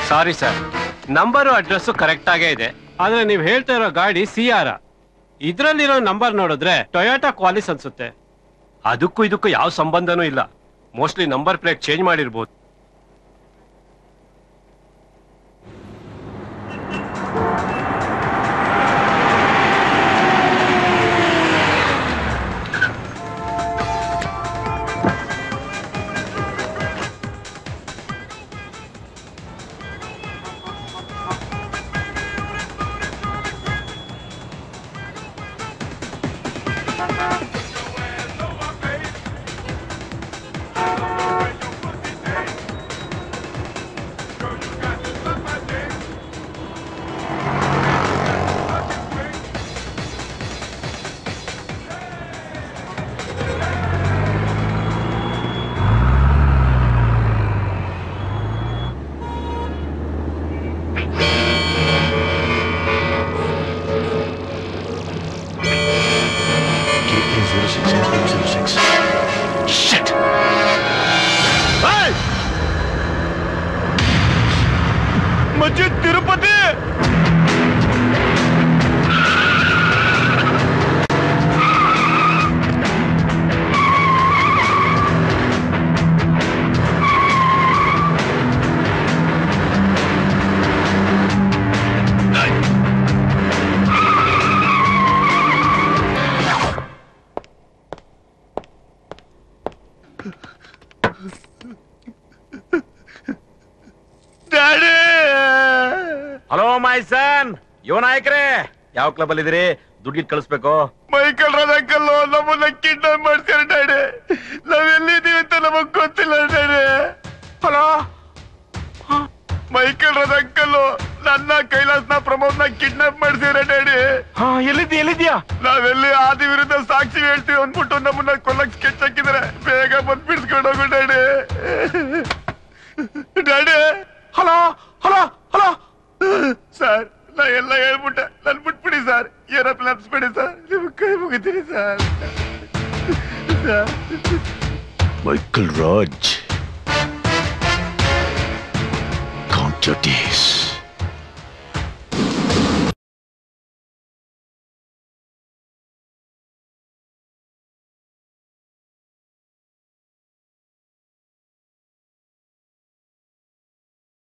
Sorry sir, number address correct ಆಗೇ ಇದೆ, ಆದ್ರೆ ನೀವು ಹೇಳ್ತಾ ಇರೋ ಗಾಡಿ CR. ಇದ್ರಲ್ಲಿರೋ ನಂಬರ್ ನೋಡಿದ್ರೆ ಟೊಯೋಟಾ ಕ್ವಾಲಿಸ್ ಅನ್ಸುತ್ತೆ. ಅದಕ್ಕೂ ಇದಕ್ಕೂ ಯಾವ ಸಂಬಂಧನೂ ಇಲ್ಲ. ಮೋಸ್ಟ್ಲಿ ನಂಬರ್ ಪ್ಲೇಟ್ ಚೇಂಜ್ ಮಾಡಿರ್ಬೋದು. ಹಲೋ ಮೈ ಸನ್, ಯುವ ನಾಯಕರೇ, ಯಾವ ಕ್ಲಬ್ ಅಲ್ಲಿ ಇದೀರಿ? ದುಡ್ಡು ಕಳಿಸ್ಬೇಕು. ಮೈಕಲ್ ರದಕಲ್ಲು ನಮ್ಮನ್ನ ಕಿಡ್ನಾಪ್ ಮಾಡ್ತಾರೆ ಡ್ಯಾಡಿ. ನಾವ್ ಎಲ್ಲಿದ್ದೀವಿ ಅಂತ ನಮಗ್ ಗೊತ್ತಿಲ್ಲ ಡ್ಯಾಡಿ. ಹಲೋ, ಮೈಕಲ್ ರದಕಲ್ಲು ನನ್ನ ಕೈಲಾಸ್ನ ಪ್ರಮೋದ್ನ ಕಿಡ್ನಾಪ್ ಮಾಡ್ಸಿದ್ರೆ ಡ್ಯಾಡಿ. ಎಲ್ಲಿದ್ಯಾ? ನಾವೆಲ್ಲಿ ಆದಿ ವಿರುದ್ಧ ಸಾಕ್ಷಿ ಹೇಳ್ತೀವಿ ಅಂದ್ಬಿಟ್ಟು ನಮ್ಮನ್ನ ಕೊಲ್ಲಕ್ ಸ್ಕೆಚ್ ಹಾಕಿದ್ರೆ ಬೇಗ ಬಂದ್ ಬಿಡ್ಸ್ಕೊಂಡು ಹೋಗು daddy. Daddy. Hello hello hello sir, ನಾ ಎಲ್ಲ ಹೇಳ್ಬಿಟ್ಟೆ, ನನ್ ಬಿಟ್ಬಿಡಿ ಸರ್. ಏನಪ್ಪ ನೆನ್ಸ್ಬಿಡಿ ಸರ್, ನಿಮ್ ಕೈ ಮುಗಿತೀನಿ sir. Michael Raj, count your days.